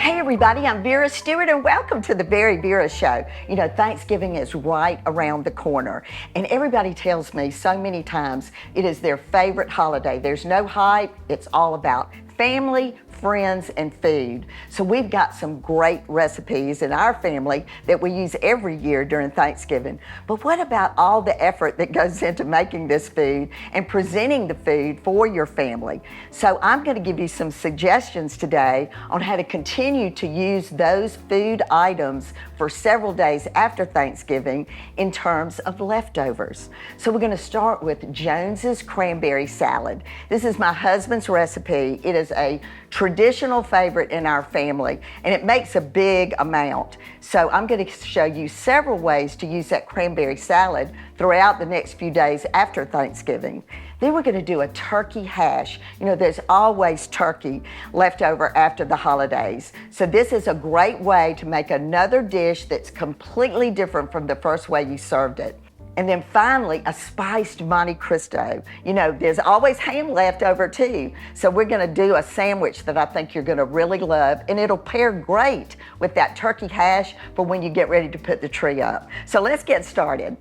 Hey everybody, I'm Vera Stewart and welcome to the VeryVera show. You know, Thanksgiving is right around the corner and everybody tells me so many times it is their favorite holiday. There's no hype, it's all about family, friends, and food. So we've got some great recipes in our family that we use every year during Thanksgiving. But what about all the effort that goes into making this food and presenting the food for your family? So I'm going to give you some suggestions today on how to continue to use those food items for several days after Thanksgiving in terms of leftovers. So we're going to start with Jones's cranberry salad. This is my husband's recipe. It is a traditional favorite in our family, and it makes a big amount. So I'm going to show you several ways to use that cranberry salad throughout the next few days after Thanksgiving. Then we're going to do a turkey hash. You know, there's always turkey left over after the holidays. So this is a great way to make another dish that's completely different from the first way you served it. And then finally, a spiced Monte Cristo. You know, there's always ham left over too. So we're gonna do a sandwich that I think you're gonna really love, and it'll pair great with that turkey hash for when you get ready to put the tree up. So let's get started.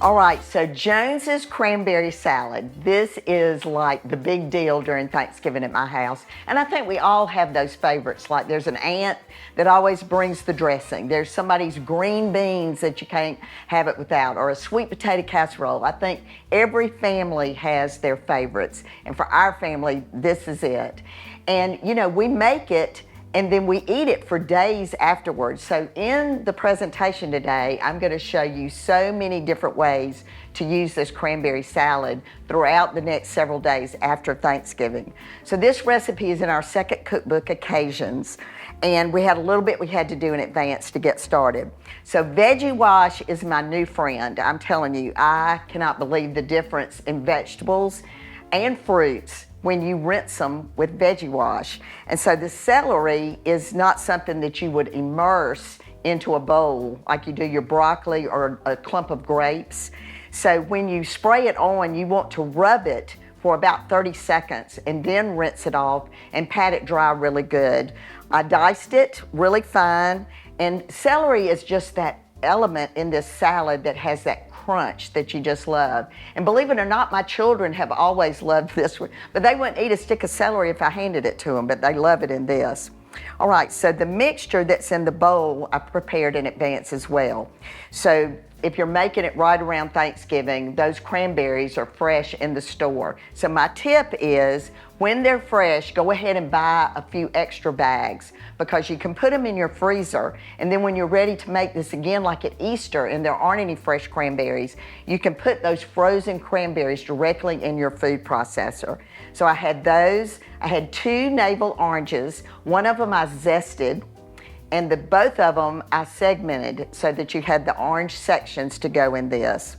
All right, so Jones's cranberry salad. This is like the big deal during Thanksgiving at my house. And I think we all have those favorites. Like there's an aunt that always brings the dressing. There's somebody's green beans that you can't have it without, or a sweet potato casserole. I think every family has their favorites. And for our family, this is it. And you know, we make it and then we eat it for days afterwards. So in the presentation today, I'm going to show you so many different ways to use this cranberry salad throughout the next several days after Thanksgiving. So this recipe is in our second cookbook, Occasions, and we had a little bit we had to do in advance to get started. So Veggie Wash is my new friend. I'm telling you, I cannot believe the difference in vegetables and fruits when you rinse them with Veggie Wash. And so the celery is not something that you would immerse into a bowl like you do your broccoli or a clump of grapes. So when you spray it on, you want to rub it for about 30 seconds and then rinse it off and pat it dry really good. I diced it really fine, and celery is just that element in this salad that has that crunch that you just love. And believe it or not, my children have always loved this one, but they wouldn't eat a stick of celery if I handed it to them, but they love it in this. All right, so the mixture that's in the bowl, I prepared in advance as well. So if you're making it right around Thanksgiving, those cranberries are fresh in the store. So my tip is, when they're fresh, go ahead and buy a few extra bags, because you can put them in your freezer, and then when you're ready to make this again, like at Easter, and there aren't any fresh cranberries, you can put those frozen cranberries directly in your food processor. So I had those. I had 2 navel oranges. One of them I zested, and both of them I segmented so that you had the orange sections to go in this.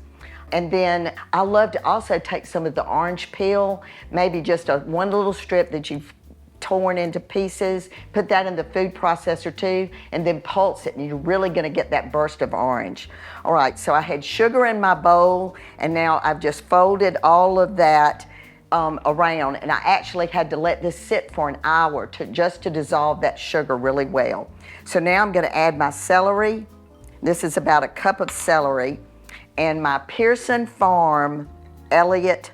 And then I love to also take some of the orange peel, maybe just one little strip that you've torn into pieces, put that in the food processor too, and then pulse it, and you're really gonna get that burst of orange. All right, so I had sugar in my bowl, and now I've just folded all of that around, and I actually had to let this sit for an hour just to dissolve that sugar really well. So now I'm gonna add my celery. This is about a cup of celery, and my Pearson Farm Elliott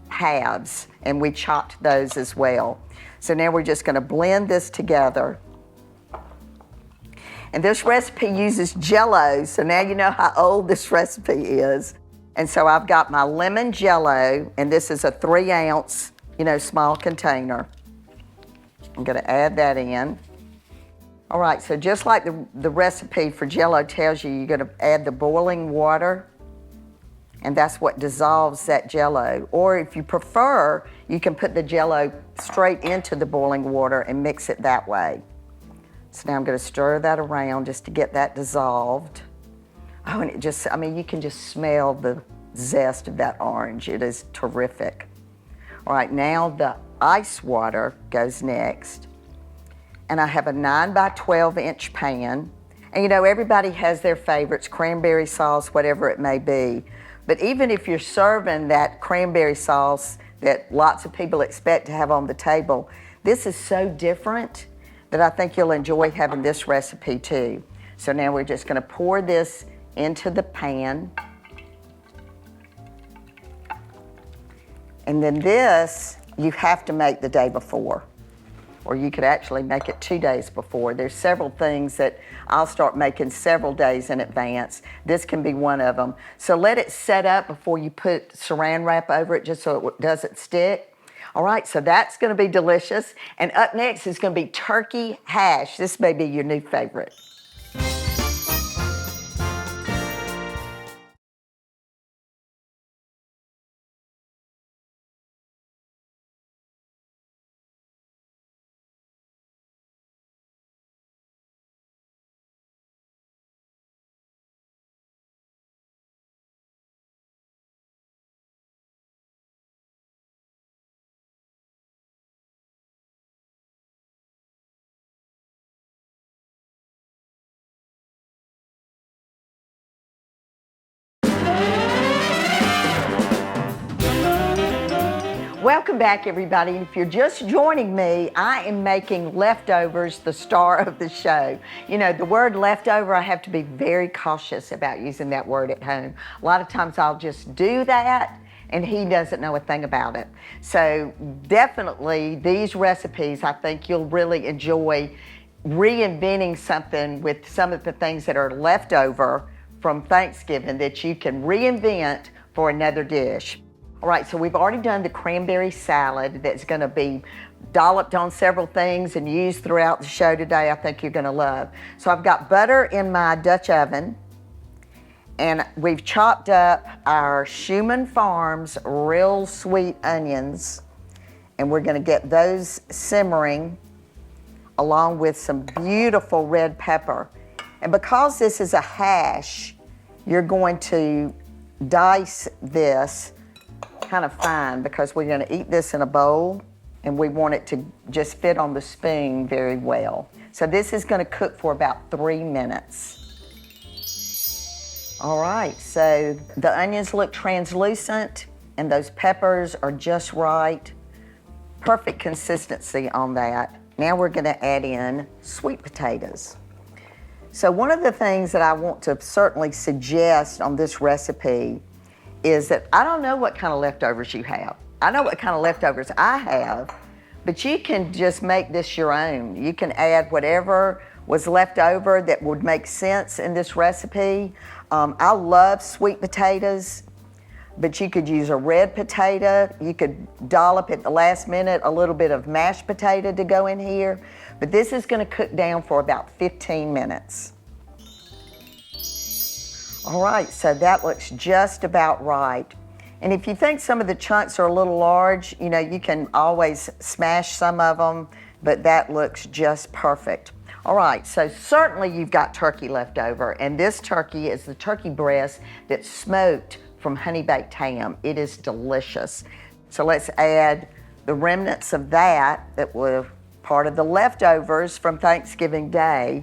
halves, and we chopped those as well. So now we're just gonna blend this together. And this recipe uses Jell-O, so now you know how old this recipe is. And so I've got my lemon Jell-O, and this is a 3-ounce, small container. I'm gonna add that in. All right, so just like the recipe for Jell-O tells you, you're gonna add the boiling water, and that's what dissolves that Jell-O. Or if you prefer, you can put the Jell-O straight into the boiling water and mix it that way. So now I'm gonna stir that around just to get that dissolved. Oh, and you can just smell the zest of that orange. It is terrific. All right, now the ice water goes next. And I have a 9 by 12 inch pan. And everybody has their favorites, cranberry sauce, whatever it may be. But even if you're serving that cranberry sauce that lots of people expect to have on the table. This is so different that I think you'll enjoy having this recipe too. So now we're just gonna pour this into the pan. And then this, you have to make the day before, or you could actually make it 2 days before. There's several things that I'll start making several days in advance. This can be one of them. So let it set up before you put saran wrap over it, just so it doesn't stick. All right, so that's gonna be delicious. And up next is gonna be turkey hash. This may be your new favorite. Welcome back, everybody. If you're just joining me, I am making leftovers the star of the show. You know, the word leftover, I have to be very cautious about using that word at home. A lot of times I'll just do that and he doesn't know a thing about it. So definitely these recipes, I think you'll really enjoy reinventing something with some of the things that are left over from Thanksgiving that you can reinvent for another dish. All right, so we've already done the cranberry salad that's gonna be dolloped on several things and used throughout the show today. I think you're gonna love. So I've got butter in my Dutch oven, and we've chopped up our Schumann Farms real sweet onions, and we're gonna get those simmering along with some beautiful red pepper. And because this is a hash, you're going to dice this kind of fine, because we're going to eat this in a bowl and we want it to just fit on the spoon very well. So this is going to cook for about 3 minutes. All right, so the onions look translucent and those peppers are just right. Perfect consistency on that. Now we're going to add in sweet potatoes. So one of the things that I want to certainly suggest on this recipe is that I don't know what kind of leftovers you have. I know what kind of leftovers I have, but you can just make this your own. You can add whatever was left over that would make sense in this recipe. I love sweet potatoes, but you could use a red potato. You could dollop at the last minute a little bit of mashed potato to go in here, but this is gonna cook down for about 15 minutes. All right, so that looks just about right. And if you think some of the chunks are a little large, you know, you can always smash some of them, but that looks just perfect. All right, so certainly you've got turkey left over, and this turkey is the turkey breast that's smoked from honey-baked ham. It is delicious. So let's add the remnants of that were part of the leftovers from Thanksgiving Day.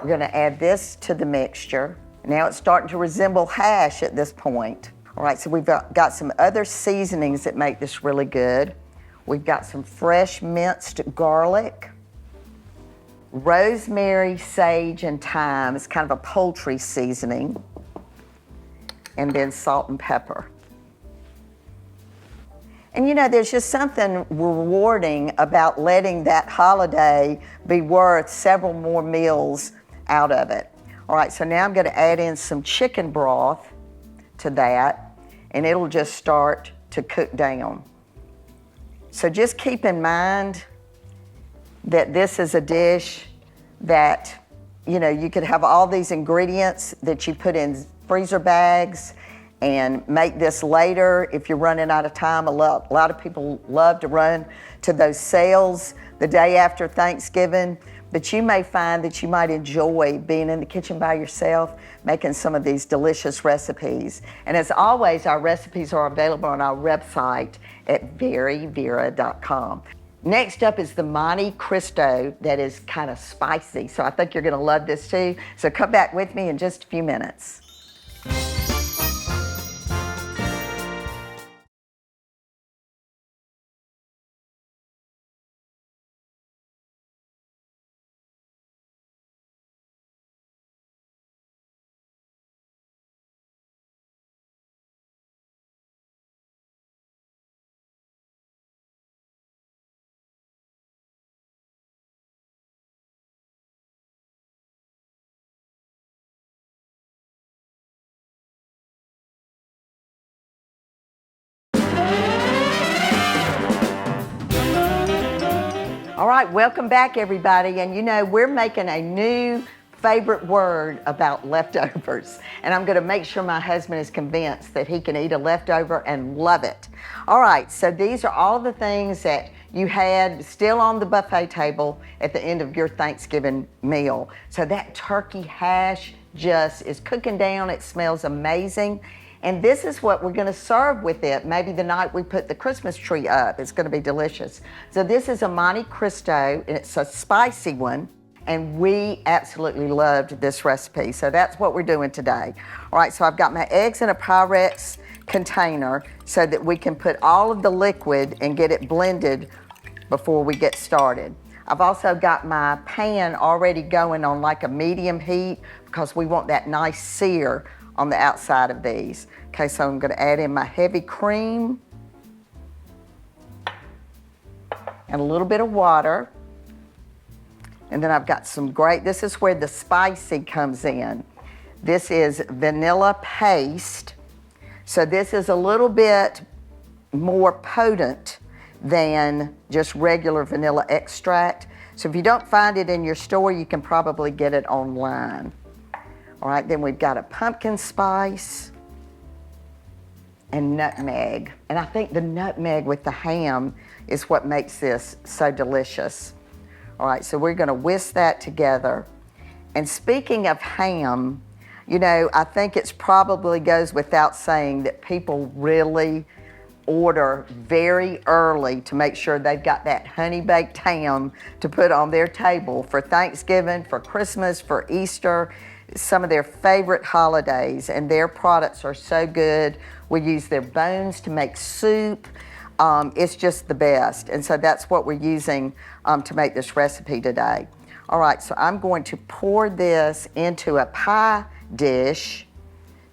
We're gonna add this to the mixture. Now it's starting to resemble hash at this point. All right, so we've got some other seasonings that make this really good. We've got some fresh minced garlic, rosemary, sage, and thyme. It's kind of a poultry seasoning. And then salt and pepper. And you know, there's just something rewarding about letting that holiday be worth several more meals out of it. All right, so now I'm gonna add in some chicken broth to that, and it'll just start to cook down. So just keep in mind that this is a dish that, you know, you could have all these ingredients that you put in freezer bags and make this later if you're running out of time. A lot of people love to run to those sales the day after Thanksgiving, but you may find that you might enjoy being in the kitchen by yourself, making some of these delicious recipes. And as always, our recipes are available on our website at VeryVera.com. Next up is the Monte Cristo that is kind of spicy, so I think you're gonna love this too. So come back with me in just a few minutes. All right, welcome back, everybody. And you know, we're making a new favorite word about leftovers. And I'm going to make sure my husband is convinced that he can eat a leftover and love it. All right, so these are all the things that you had still on the buffet table at the end of your Thanksgiving meal. So that turkey hash just is cooking down. It smells amazing. And this is what we're going to serve with it. Maybe the night we put the Christmas tree up. It's going to be delicious. So this is a Monte Cristo, and it's a spicy one. And we absolutely loved this recipe. So that's what we're doing today. All right, so I've got my eggs in a Pyrex container so that we can put all of the liquid and get it blended before we get started. I've also got my pan already going on like a medium heat because we want that nice sear on the outside of these. Okay, so I'm gonna add in my heavy cream and a little bit of water. And then I've got some this is where the spicy comes in. This is vanilla paste. So this is a little bit more potent than just regular vanilla extract. So if you don't find it in your store, you can probably get it online. All right, then we've got a pumpkin spice and nutmeg. And I think the nutmeg with the ham is what makes this so delicious. All right, so we're gonna whisk that together. And speaking of ham, you know, I think it probably goes without saying that people really order very early to make sure they've got that honey-baked ham to put on their table for Thanksgiving, for Christmas, for Easter, some of their favorite holidays, and their products are so good. We use their bones to make soup. It's just the best. And so that's what we're using to make this recipe today. All right, so I'm going to pour this into a pie dish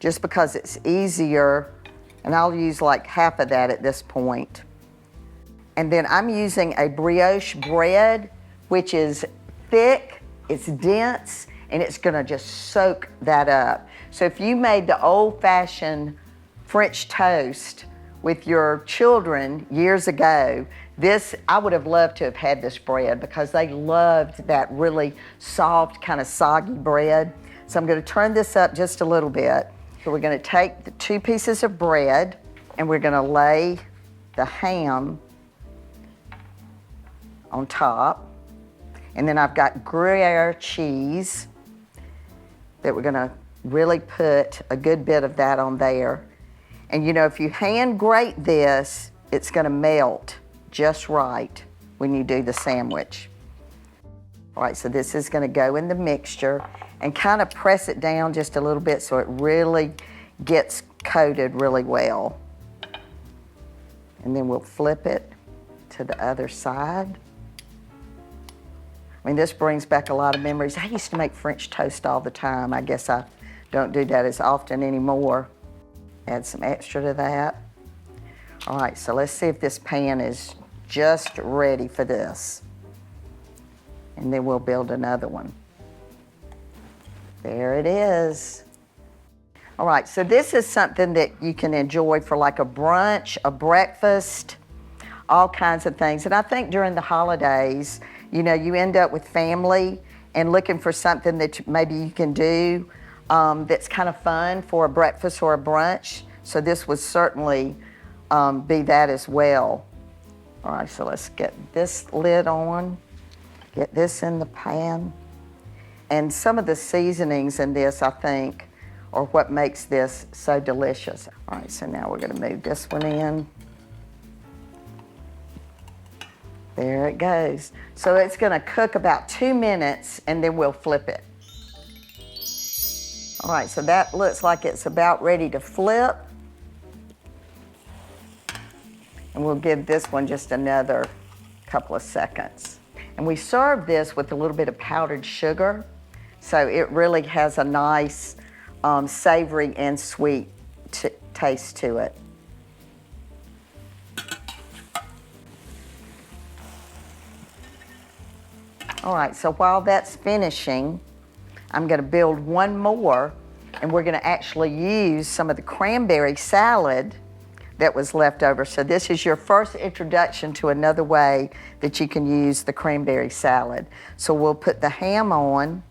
just because it's easier, and I'll use like half of that at this point. And then I'm using a brioche bread, which is thick, it's dense, and it's gonna just soak that up. So if you made the old-fashioned French toast with your children years ago, I would have loved to have had this bread because they loved that really soft, kind of soggy bread. So I'm gonna turn this up just a little bit. So we're gonna take the 2 pieces of bread and we're gonna lay the ham on top. And then I've got Gruyere cheese that we're gonna really put a good bit of that on there. And you know, if you hand grate this, it's gonna melt just right when you do the sandwich. All right, so this is gonna go in the mixture and kind of press it down just a little bit so it really gets coated really well. And then we'll flip it to the other side. I mean, this brings back a lot of memories. I used to make French toast all the time. I guess I don't do that as often anymore. Add some extra to that. All right, so let's see if this pan is just ready for this. And then we'll build another one. There it is. All right, so this is something that you can enjoy for like a brunch, a breakfast, all kinds of things. And I think during the holidays, you know, you end up with family and looking for something that maybe you can do that's kind of fun for a breakfast or a brunch. So this would certainly be that as well. All right, so let's get this lid on, get this in the pan. And some of the seasonings in this, I think, are what makes this so delicious. All right, so now we're gonna move this one in. There it goes. So it's gonna cook about 2 minutes and then we'll flip it. All right, so that looks like it's about ready to flip. And we'll give this one just another couple of seconds. And we serve this with a little bit of powdered sugar. So it really has a nice savory and sweet taste to it. All right, so while that's finishing, I'm gonna build one more, and we're gonna actually use some of the cranberry salad that was left over. So this is your first introduction to another way that you can use the cranberry salad. So we'll put the ham on.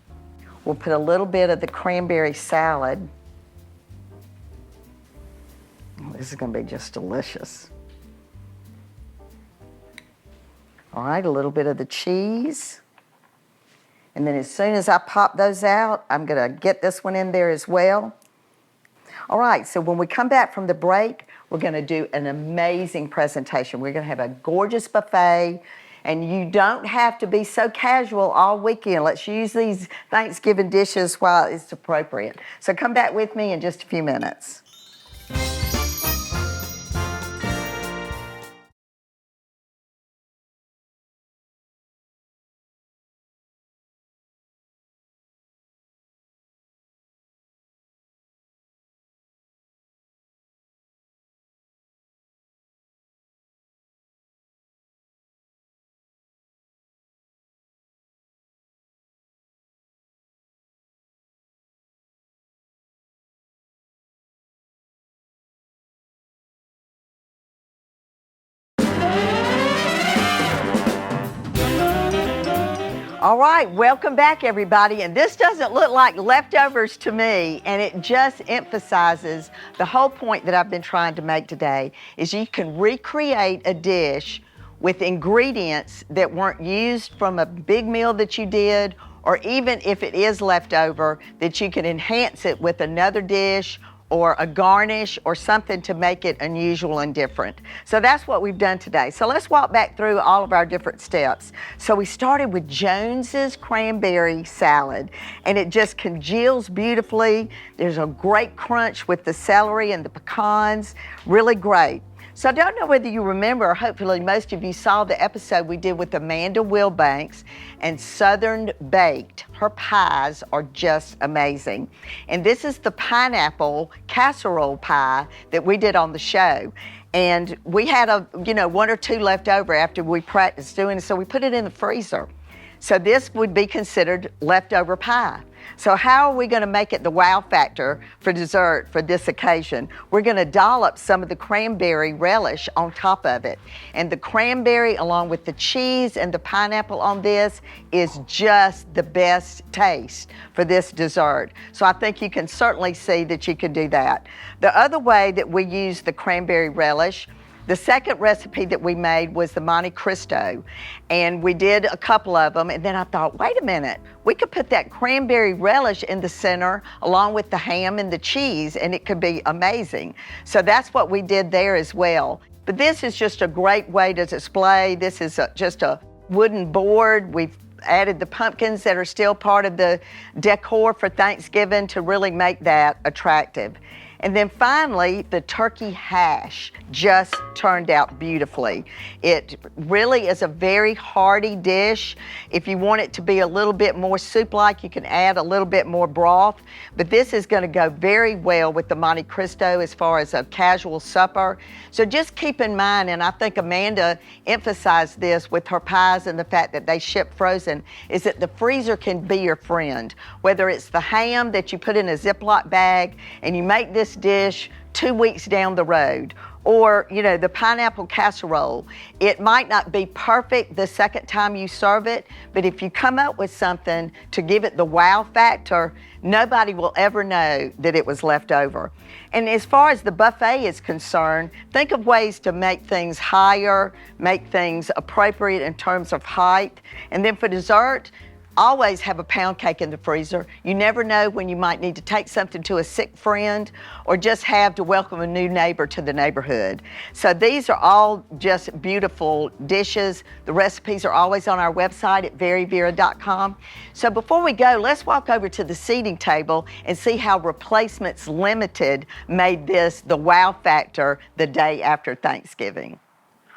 We'll put a little bit of the cranberry salad. Oh, this is going to be just delicious. All right, a little bit of the cheese. And then as soon as I pop those out, I'm going to get this one in there as well. All right, so when we come back from the break, we're going to do an amazing presentation. We're going to have a gorgeous buffet, and you don't have to be so casual all weekend. Let's use these Thanksgiving dishes while it's appropriate. So come back with me in just a few minutes. All right, welcome back everybody. And this doesn't look like leftovers to me, and it just emphasizes the whole point that I've been trying to make today is you can recreate a dish with ingredients that weren't used from a big meal that you did, or even if it is leftover, that you can enhance it with another dish or a garnish or something to make it unusual and different. So that's what we've done today. So let's walk back through all of our different steps. So we started with Jones's cranberry salad, and it just congeals beautifully. There's a great crunch with the celery and the pecans, really great. So I don't know whether you remember, hopefully most of you saw the episode we did with Amanda Wilbanks and Southern Baked. Her pies are just amazing. And this is the pineapple casserole pie that we did on the show. And we had one or two left over after we practiced doing it, so we put it in the freezer. So this would be considered leftover pie. So how are we going to make it the wow factor for dessert for this occasion? We're going to dollop some of the cranberry relish on top of it. And the cranberry along with the cheese and the pineapple on this is just the best taste for this dessert. So I think you can certainly see that you can do that. The other way that we use the cranberry relish, the second recipe that we made was the Monte Cristo, and we did a couple of them, and then I thought, wait a minute, we could put that cranberry relish in the center along with the ham and the cheese, and it could be amazing. So that's what we did there as well. But this is just a great way to display. This is just a wooden board. We've added the pumpkins that are still part of the decor for Thanksgiving to really make that attractive. And then finally, the turkey hash just turned out beautifully. It really is a very hearty dish. If you want it to be a little bit more soup-like, you can add a little bit more broth. But this is going to go very well with the Monte Cristo as far as a casual supper. So just keep in mind, and I think Amanda emphasized this with her pies and the fact that they ship frozen, is that the freezer can be your friend. Whether it's the ham that you put in a Ziploc bag and you make this dish 2 weeks down the road, or the pineapple casserole. It might not be perfect the second time you serve it, but if you come up with something to give it the wow factor, nobody will ever know that it was left over. And as far as the buffet is concerned, think of ways to make things higher, make things appropriate in terms of height. And then for dessert, always have a pound cake in the freezer. You never know when you might need to take something to a sick friend or just have to welcome a new neighbor to the neighborhood. So these are all just beautiful dishes. The recipes are always on our website at VeryVera.com. So before we go, let's walk over to the seating table and see how Replacements Limited made this the wow factor the day after Thanksgiving.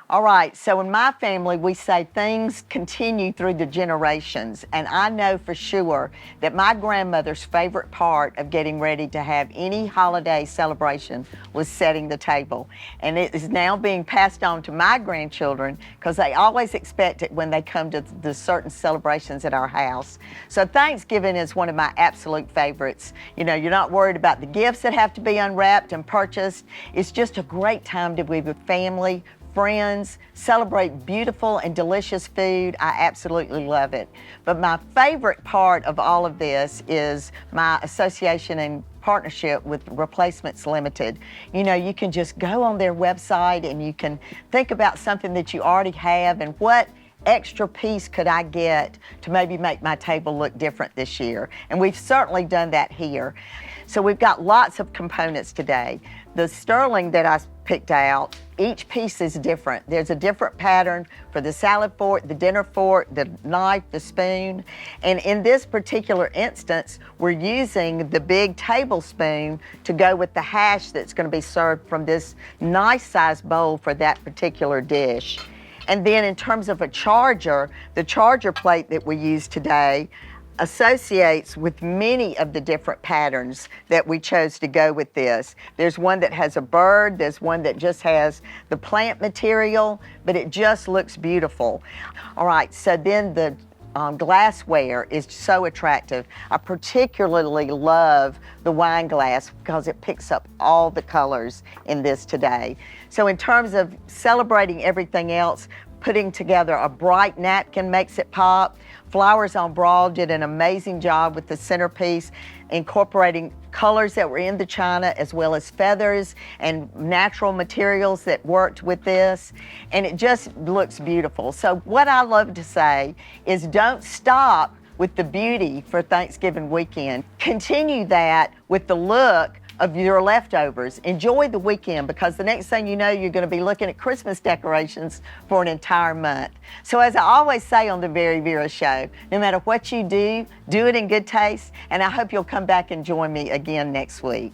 All right, so in my family, we say things continue through the generations, and I know for sure that my grandmother's favorite part of getting ready to have any holiday celebration was setting the table. And it is now being passed on to my grandchildren because they always expect it when they come to the certain celebrations at our house. So Thanksgiving is one of my absolute favorites. You know, you're not worried about the gifts that have to be unwrapped and purchased. It's just a great time to be with family, friends, celebrate beautiful and delicious food. I absolutely love it. But my favorite part of all of this is my association and partnership with Replacements Limited. You know, you can just go on their website and you can think about something that you already have and what extra piece could I get to maybe make my table look different this year? And we've certainly done that here. So we've got lots of components today. The sterling that I picked out, each piece is different. There's a different pattern for the salad fork, the dinner fork, the knife, the spoon. And in this particular instance, we're using the big tablespoon to go with the hash that's going to be served from this nice sized bowl for that particular dish. And then in terms of a charger, the charger plate that we use today associates with many of the different patterns that we chose to go with this. There's one that has a bird, there's one that just has the plant material, but it just looks beautiful. All right, so then the glassware is so attractive. I particularly love the wine glass because it picks up all the colors in this today. So in terms of celebrating everything else, putting together a bright napkin makes it pop. Flowers on Broad did an amazing job with the centerpiece, incorporating colors that were in the china as well as feathers and natural materials that worked with this. And it just looks beautiful. So what I love to say is don't stop with the beauty for Thanksgiving weekend. Continue that with the look of your leftovers. Enjoy the weekend because the next thing you know, you're going to be looking at Christmas decorations for an entire month. So as I always say on the Very Vera Show, no matter what you do, do it in good taste, and I hope you'll come back and join me again next week.